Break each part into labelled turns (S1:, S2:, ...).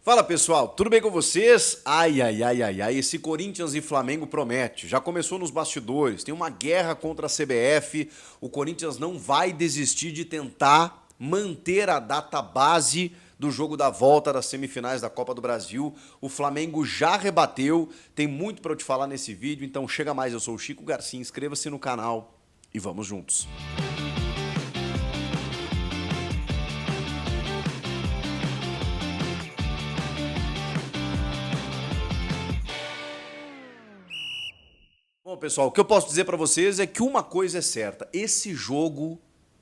S1: Fala pessoal, tudo bem com vocês? Ai, esse Corinthians e Flamengo promete. Já começou nos bastidores, tem uma guerra contra a CBF. O Corinthians não vai desistir de tentar manter a data base do jogo da volta das semifinais da Copa do Brasil. O Flamengo já rebateu, tem muito para eu te falar nesse vídeo, então chega mais. Eu sou o Chico Garcia, inscreva-se no canal e vamos juntos. Bom, pessoal, o que eu posso dizer para vocês é que uma coisa é certa. Esse jogo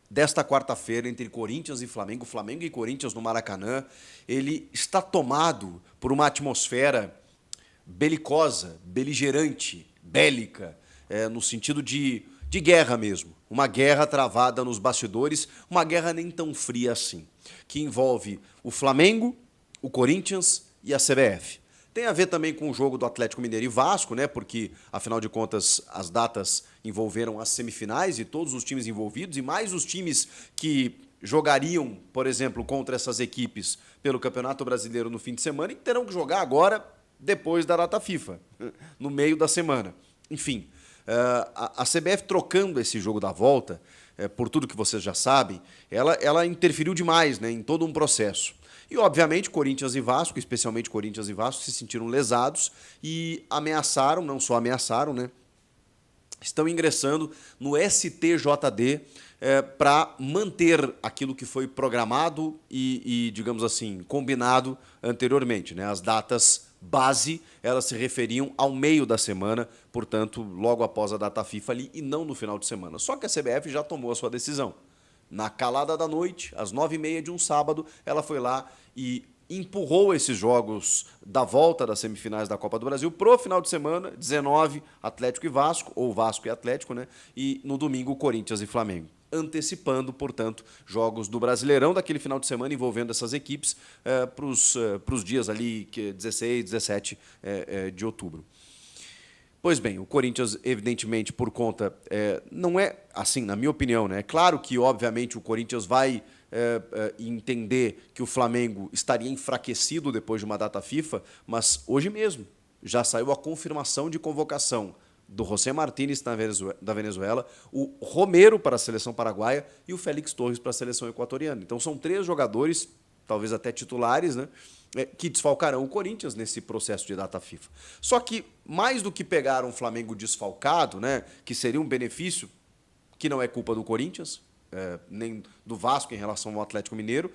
S1: desta quarta-feira entre Corinthians e Flamengo, Flamengo e Corinthians no Maracanã, ele está tomado por uma atmosfera belicosa, beligerante, bélica, no sentido de guerra mesmo. Uma guerra travada nos bastidores, uma guerra nem tão fria assim, que envolve o Flamengo, o Corinthians e a CBF. Tem a ver também com o jogo do Atlético Mineiro e Vasco, né? Porque, afinal de contas, as datas envolveram as semifinais e todos os times envolvidos, e mais os times que jogariam, por exemplo, contra essas equipes pelo Campeonato Brasileiro no fim de semana e terão que jogar agora, depois da data FIFA, no meio da semana. Enfim, a CBF trocando esse jogo da volta, por tudo que vocês já sabem, ela interferiu demais, né, em todo um processo. E, obviamente, Corinthians e Vasco, especialmente Corinthians e Vasco, se sentiram lesados e ameaçaram, não só ameaçaram, né? Estão ingressando no STJD para manter aquilo que foi programado e, digamos assim, combinado anteriormente, né? As datas base, elas se referiam ao meio da semana, portanto, logo após a data FIFA ali e não no final de semana. Só que a CBF já tomou a sua decisão. Na calada da noite, às 9h30 de um sábado, ela foi lá e empurrou esses jogos da volta das semifinais da Copa do Brasil pro final de semana, 19, Atlético e Vasco, ou Vasco e Atlético, né? E no domingo, Corinthians e Flamengo. Antecipando, portanto, jogos do Brasileirão daquele final de semana envolvendo essas equipes para os dias ali, 16, 17 de outubro. Pois bem, o Corinthians, evidentemente, por conta... não é assim, na minha opinião, né? É claro que, obviamente, o Corinthians vai entender que o Flamengo estaria enfraquecido depois de uma data FIFA, mas hoje mesmo já saiu a confirmação de convocação do José Martínez da Venezuela, o Romero para a seleção paraguaia e o Félix Torres para a seleção equatoriana. Então são 3 jogadores, talvez até titulares, né, que desfalcarão o Corinthians nesse processo de data FIFA. Só que, mais do que pegar um Flamengo desfalcado, né, que seria um benefício que não é culpa do Corinthians, nem do Vasco em relação ao Atlético Mineiro,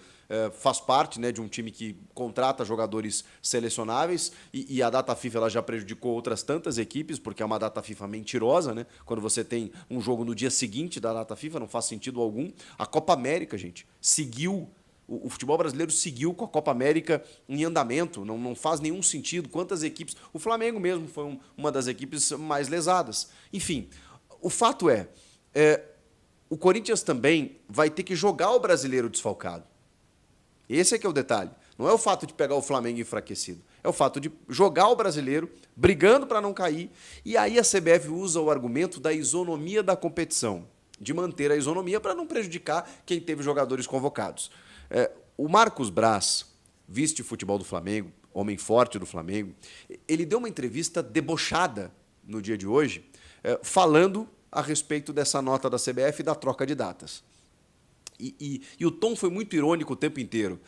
S1: faz parte, né, de um time que contrata jogadores selecionáveis e a data FIFA ela já prejudicou outras tantas equipes, porque é uma data FIFA mentirosa, né? Quando você tem um jogo no dia seguinte da data FIFA, não faz sentido algum. A Copa América, gente, seguiu. O futebol brasileiro seguiu com a Copa América em andamento, não faz nenhum sentido. Quantas equipes... O Flamengo mesmo foi uma das equipes mais lesadas. Enfim, o fato o Corinthians também vai ter que jogar o brasileiro desfalcado. Esse é que é o detalhe. Não é o fato de pegar o Flamengo enfraquecido. É o fato de jogar o brasileiro, brigando para não cair. E aí a CBF usa o argumento da isonomia da competição, de manter a isonomia para não prejudicar quem teve jogadores convocados. O Marcos Braz, vice-futebol do Flamengo, homem forte do Flamengo, ele deu uma entrevista debochada no dia de hoje, falando a respeito dessa nota da CBF e da troca de datas. E o tom foi muito irônico o tempo inteiro.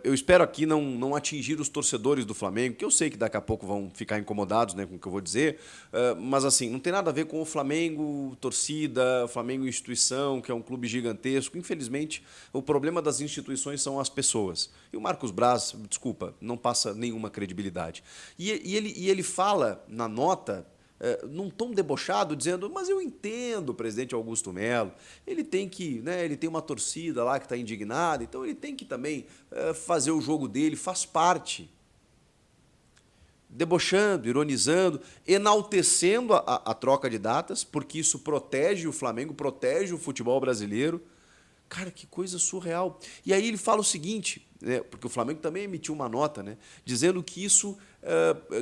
S1: Eu espero aqui não atingir os torcedores do Flamengo, que eu sei que daqui a pouco vão ficar incomodados, né, com o que eu vou dizer, mas assim, não tem nada a ver com o Flamengo torcida, o Flamengo instituição, que é um clube gigantesco. Infelizmente, o problema das instituições são as pessoas. E o Marcos Braz, desculpa, não passa nenhuma credibilidade. E ele fala na nota... num tom debochado, dizendo, mas eu entendo o presidente Augusto Melo, ele tem que, né, ele tem uma torcida lá que está indignada, então ele tem que também fazer o jogo dele, faz parte. Debochando, ironizando, enaltecendo a troca de datas, porque isso protege o Flamengo, protege o futebol brasileiro. Cara, que coisa surreal. E aí ele fala o seguinte, né, porque o Flamengo também emitiu uma nota, né, dizendo que isso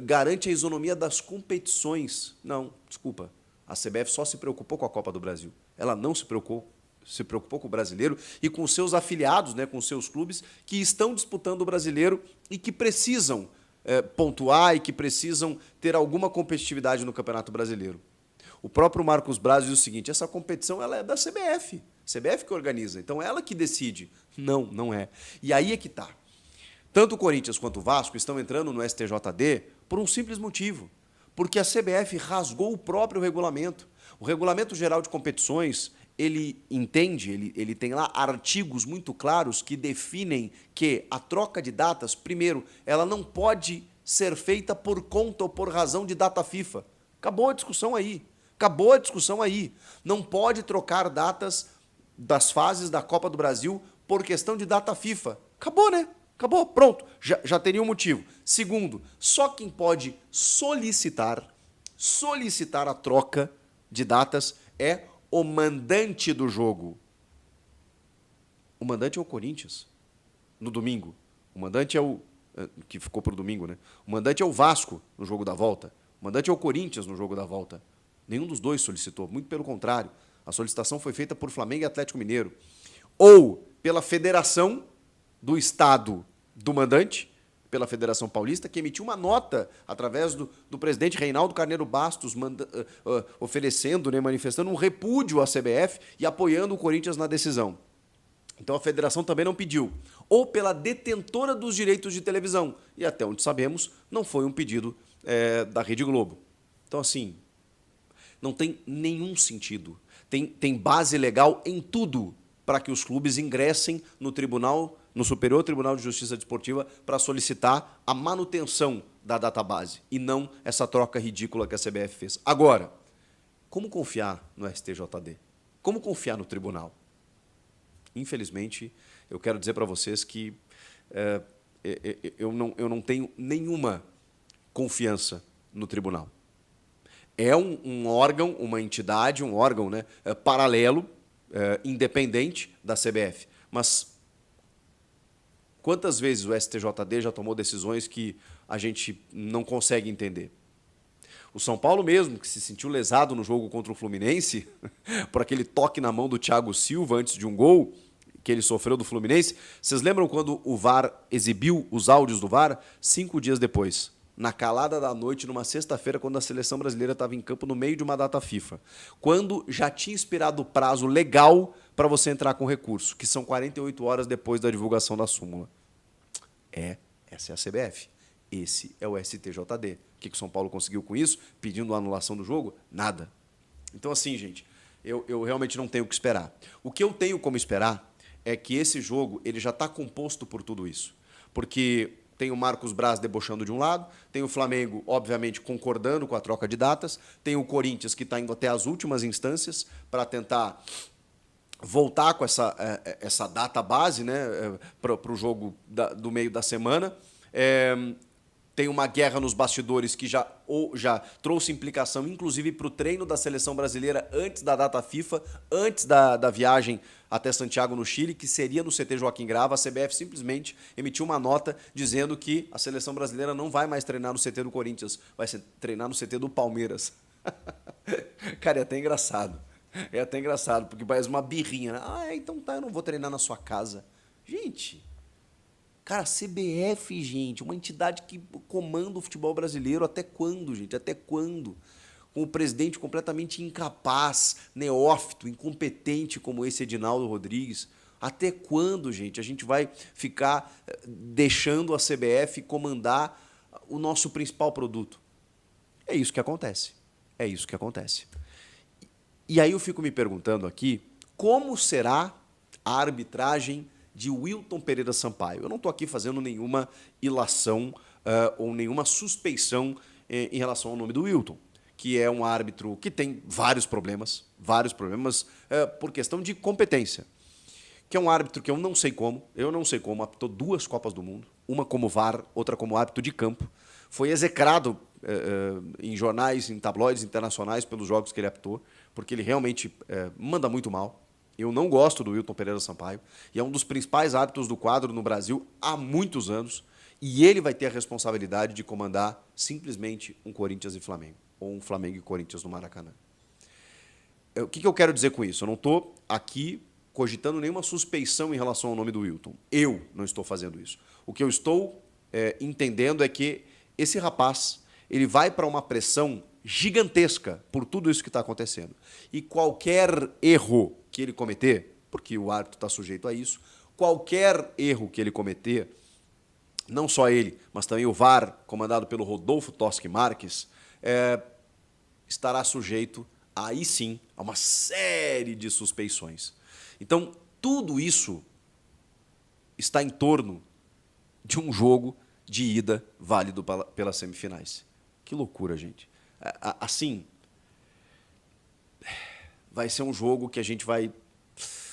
S1: garante a isonomia das competições. Não, desculpa. A CBF só se preocupou com a Copa do Brasil. Ela não se se preocupou com o brasileiro e com seus afiliados, né, com seus clubes que estão disputando o brasileiro e que precisam pontuar e que precisam ter alguma competitividade no Campeonato Brasileiro. O próprio Marcos Braz diz o seguinte: essa competição ela é da CBF. CBF que organiza, então ela que decide. Não, não é. E aí é que está. Tanto o Corinthians quanto o Vasco estão entrando no STJD por um simples motivo. Porque a CBF rasgou o próprio regulamento. O Regulamento Geral de Competições, ele entende, ele tem lá artigos muito claros que definem que a troca de datas, primeiro, ela não pode ser feita por conta ou por razão de data FIFA. Acabou a discussão aí. Acabou a discussão aí. Não pode trocar datas das fases da Copa do Brasil por questão de data FIFA. Acabou, né? Acabou, pronto. Já teria um motivo. Segundo, só quem pode solicitar a troca de datas é o mandante do jogo. O mandante é o Corinthians, no domingo. O mandante é o... que ficou para o domingo, né? O mandante é o Vasco, no jogo da volta. O mandante é o Corinthians, no jogo da volta. Nenhum dos dois solicitou, muito pelo contrário. A solicitação foi feita por Flamengo e Atlético Mineiro. Ou pela Federação do Estado do mandante, pela Federação Paulista, que emitiu uma nota através do presidente Reinaldo Carneiro Bastos, oferecendo, né, manifestando um repúdio à CBF e apoiando o Corinthians na decisão. Então a federação também não pediu. Ou pela detentora dos direitos de televisão. E até onde sabemos, não foi um pedido da Rede Globo. Então, assim, não tem nenhum sentido. Tem base legal em tudo para que os clubes ingressem no Superior Tribunal de Justiça Desportiva para solicitar a manutenção da database e não essa troca ridícula que a CBF fez. Agora, como confiar no STJD? Como confiar no tribunal? Infelizmente, eu quero dizer para vocês que eu não tenho nenhuma confiança no tribunal. É um órgão, uma entidade, um órgão, né, paralelo, independente da CBF. Mas quantas vezes o STJD já tomou decisões que a gente não consegue entender? O São Paulo mesmo, que se sentiu lesado no jogo contra o Fluminense, por aquele toque na mão do Thiago Silva antes de um gol que ele sofreu do Fluminense. Vocês lembram quando o VAR exibiu os áudios do VAR? 5 dias depois, na calada da noite, numa sexta-feira, quando a seleção brasileira estava em campo no meio de uma data FIFA, quando já tinha expirado o prazo legal para você entrar com recurso, que são 48 horas depois da divulgação da súmula. Essa é a CBF. Esse é o STJD. O que o São Paulo conseguiu com isso? Pedindo a anulação do jogo? Nada. Então, assim, gente, eu realmente não tenho o que esperar. O que eu tenho como esperar é que esse jogo ele já está composto por tudo isso. Porque tem o Marcos Braz debochando de um lado, tem o Flamengo, obviamente, concordando com a troca de datas, tem o Corinthians, que está indo até as últimas instâncias para tentar voltar com essa data base, né, para o jogo do meio da semana. Tem uma guerra nos bastidores que já trouxe implicação, inclusive, para o treino da seleção brasileira antes da data FIFA, antes da viagem até Santiago, no Chile, que seria no CT Joaquim Grava. A CBF simplesmente emitiu uma nota dizendo que a seleção brasileira não vai mais treinar no CT do Corinthians, vai treinar no CT do Palmeiras. Cara, é até engraçado. É até engraçado, porque parece uma birrinha, né? Então tá, eu não vou treinar na sua casa. Gente... Cara, a CBF, gente, uma entidade que comanda o futebol brasileiro, até quando, gente? Até quando? Com o presidente completamente incapaz, neófito, incompetente como esse Edinaldo Rodrigues. Até quando, gente, a gente vai ficar deixando a CBF comandar o nosso principal produto? É isso que acontece. É isso que acontece. E aí eu fico me perguntando aqui, como será a arbitragem de Wilton Pereira Sampaio? Eu não estou aqui fazendo nenhuma ilação ou nenhuma suspeição em relação ao nome do Wilton, que é um árbitro que tem vários problemas por questão de competência, que é um árbitro que eu não sei como, apitou 2 Copas do Mundo, uma como VAR, outra como árbitro de campo, foi execrado em jornais, em tabloides internacionais pelos jogos que ele apitou, porque ele realmente manda muito mal. Eu não gosto do Wilton Pereira Sampaio, e é um dos principais árbitros do quadro no Brasil há muitos anos, e ele vai ter a responsabilidade de comandar simplesmente um Corinthians e Flamengo, ou um Flamengo e Corinthians no Maracanã. O que eu quero dizer com isso? Eu não estou aqui cogitando nenhuma suspeição em relação ao nome do Wilton. Eu não estou fazendo isso. O que eu estou entendendo é que esse rapaz ele vai para uma pressão gigantesca por tudo isso que está acontecendo. E qualquer erro que ele cometer, porque o árbitro está sujeito a isso, qualquer erro que ele cometer, não só ele, mas também o VAR, comandado pelo Rodolfo Toschi Marques, estará sujeito, aí sim, a uma série de suspeições. Então, tudo isso está em torno de um jogo de ida válido pelas semifinais. Que loucura, gente. Assim, vai ser um jogo que a gente vai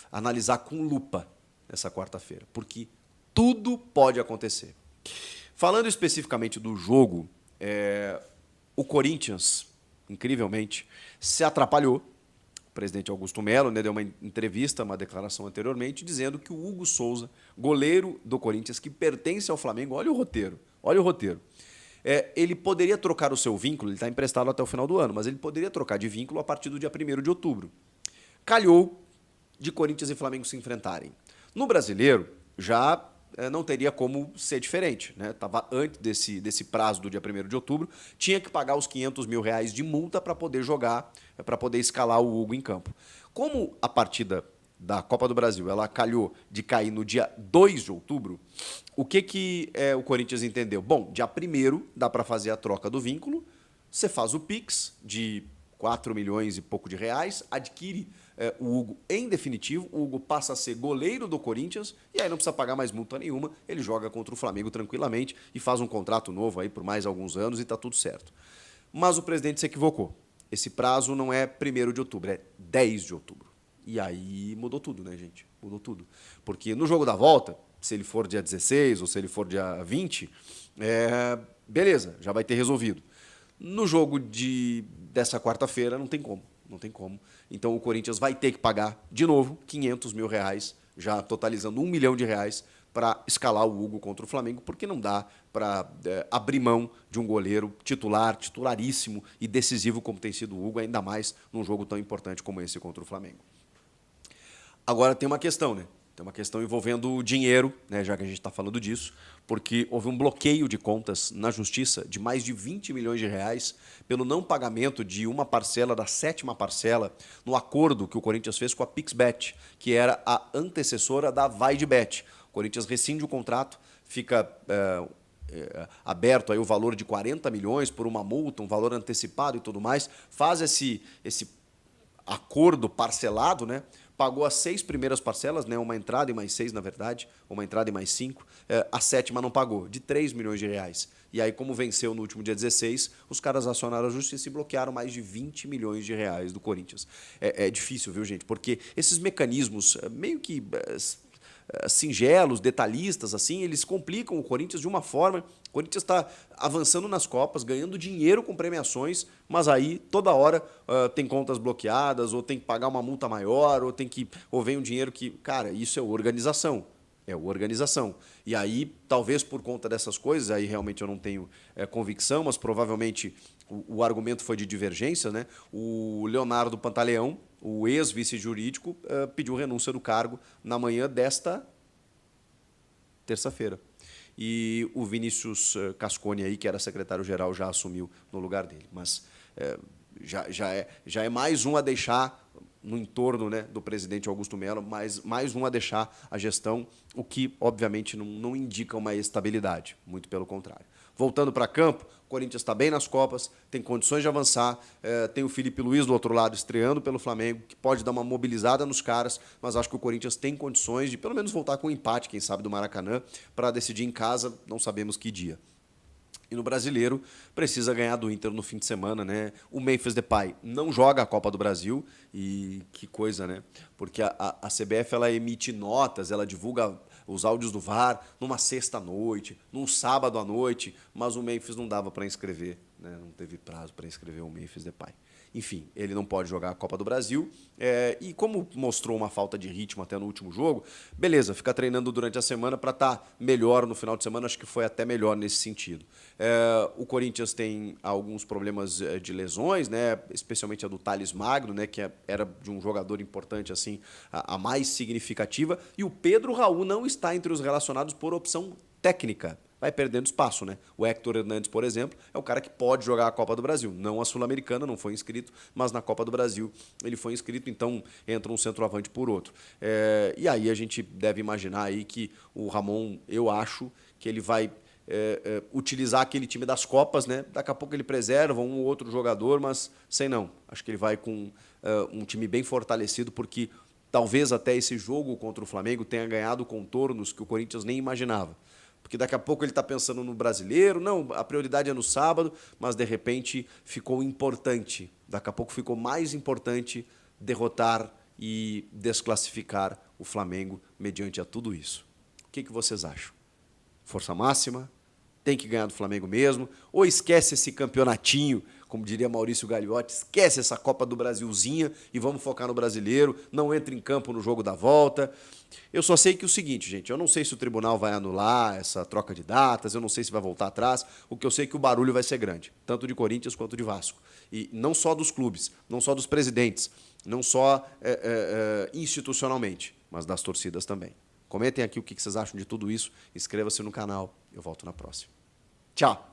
S1: analisar com lupa nessa quarta-feira, porque tudo pode acontecer. Falando especificamente do jogo, o Corinthians, incrivelmente, se atrapalhou. O presidente Augusto Melo, né, deu uma entrevista, uma declaração anteriormente, dizendo que o Hugo Souza, goleiro do Corinthians, que pertence ao Flamengo, olha o roteiro, ele poderia trocar o seu vínculo, ele está emprestado até o final do ano, mas ele poderia trocar de vínculo a partir do dia 1º de outubro. Calhou de Corinthians e Flamengo se enfrentarem. No Brasileiro, já não teria como ser diferente, né? Estava antes desse prazo do dia 1º de outubro, tinha que pagar os R$500 mil de multa para poder jogar, para poder escalar o Hugo em campo. Como a partida da Copa do Brasil ela calhou de cair no dia 2 de outubro, o que o Corinthians entendeu? Bom, dia 1º dá para fazer a troca do vínculo, você faz o Pix de 4 milhões e pouco de reais, adquire o Hugo em definitivo, o Hugo passa a ser goleiro do Corinthians e aí não precisa pagar mais multa nenhuma, ele joga contra o Flamengo tranquilamente e faz um contrato novo aí por mais alguns anos e está tudo certo. Mas o presidente se equivocou. Esse prazo não é 1º de outubro, é 10 de outubro. E aí mudou tudo, né, gente? Mudou tudo. Porque no jogo da volta, se ele for dia 16 ou se ele for dia 20, beleza, já vai ter resolvido. No jogo dessa quarta-feira, não tem como. Não tem como. Então o Corinthians vai ter que pagar, de novo, R$500 mil, já totalizando R$1 milhão para escalar o Hugo contra o Flamengo, porque não dá para abrir mão de um goleiro titularíssimo e decisivo como tem sido o Hugo, ainda mais num jogo tão importante como esse contra o Flamengo. Agora tem uma questão, né? Tem uma questão envolvendo dinheiro, né, já que a gente está falando disso, porque houve um bloqueio de contas na Justiça de mais de R$20 milhões pelo não pagamento de uma parcela da 7ª parcela no acordo que o Corinthians fez com a PixBet, que era a antecessora da VaideBet. O Corinthians rescinde o contrato, fica aberto aí o valor de 40 milhões por uma multa, um valor antecipado e tudo mais, faz esse acordo parcelado, né? Pagou as 6 primeiras parcelas, né? Uma entrada e mais 6, na verdade, uma entrada e mais 5. A 7ª não pagou, de R$3 milhões. E aí, como venceu no último dia 16, os caras acionaram a justiça e bloquearam mais de R$20 milhões do Corinthians. É difícil, viu, gente? Porque esses mecanismos meio que singelos, detalhistas, assim, eles complicam o Corinthians de uma forma. O Corinthians está avançando nas Copas, ganhando dinheiro com premiações, mas aí toda hora tem contas bloqueadas, ou tem que pagar uma multa maior, ou vem um dinheiro que, cara, isso é organização. É organização. E aí, talvez por conta dessas coisas, aí realmente eu não tenho convicção, mas provavelmente o argumento foi de divergência, né? O Leonardo Pantaleão, o ex-vice jurídico, pediu renúncia do cargo na manhã desta terça-feira. E o Vinícius Cascone, aí, que era secretário-geral, já assumiu no lugar dele. Mas já é mais um a deixar no entorno, né, do presidente Augusto Melo, mais um a deixar a gestão, o que, obviamente, não indica uma estabilidade, muito pelo contrário. Voltando para campo, o Corinthians está bem nas Copas, tem condições de avançar, tem o Felipe Luiz do outro lado estreando pelo Flamengo, que pode dar uma mobilizada nos caras, mas acho que o Corinthians tem condições de pelo menos voltar com um empate, quem sabe, do Maracanã, para decidir em casa, não sabemos que dia. E no Brasileiro, precisa ganhar do Inter no fim de semana, né? O Memphis Depay não joga a Copa do Brasil, e que coisa, né? Porque a CBF ela emite notas, ela divulga os áudios do VAR numa sexta-noite, num sábado à noite, mas o Memphis não dava para inscrever, né? Não teve prazo para inscrever o Memphis Depay. enfim, ele não pode jogar a Copa do Brasil. E como mostrou uma falta de ritmo até no último jogo, beleza, ficar treinando durante a semana para estar melhor no final de semana, acho que foi até melhor nesse sentido. O Corinthians tem alguns problemas de lesões, né, especialmente a do Thales Magno, né, que era de um jogador importante, assim, a mais significativa, e o Pedro Raul não está entre os relacionados por opção técnica. Vai perdendo espaço, né? O Héctor Hernandes, por exemplo, é o cara que pode jogar a Copa do Brasil. Não a Sul-Americana, não foi inscrito, mas na Copa do Brasil ele foi inscrito, então entra um centroavante por outro. E aí a gente deve imaginar aí que o Ramon, eu acho que ele vai utilizar aquele time das Copas, né? Daqui a pouco ele preserva um ou outro jogador, mas sei não. Acho que ele vai com um time bem fortalecido, porque talvez até esse jogo contra o Flamengo tenha ganhado contornos que o Corinthians nem imaginava. Porque daqui a pouco ele está pensando no brasileiro, não, a prioridade é no sábado, mas de repente ficou importante. Daqui a pouco ficou mais importante derrotar e desclassificar o Flamengo mediante a tudo isso. O que vocês acham? Força máxima? Tem que ganhar do Flamengo mesmo? Ou esquece esse campeonatinho, como diria Maurício Gagliotti, esquece essa Copa do Brasilzinha e vamos focar no brasileiro, não entra em campo no jogo da volta. Eu só sei que é o seguinte, gente, eu não sei se o tribunal vai anular essa troca de datas, eu não sei se vai voltar atrás, o que eu sei é que o barulho vai ser grande, tanto de Corinthians quanto de Vasco. E não só dos clubes, não só dos presidentes, não só institucionalmente, mas das torcidas também. Comentem aqui o que vocês acham de tudo isso, inscreva-se no canal, eu volto na próxima. Tchau!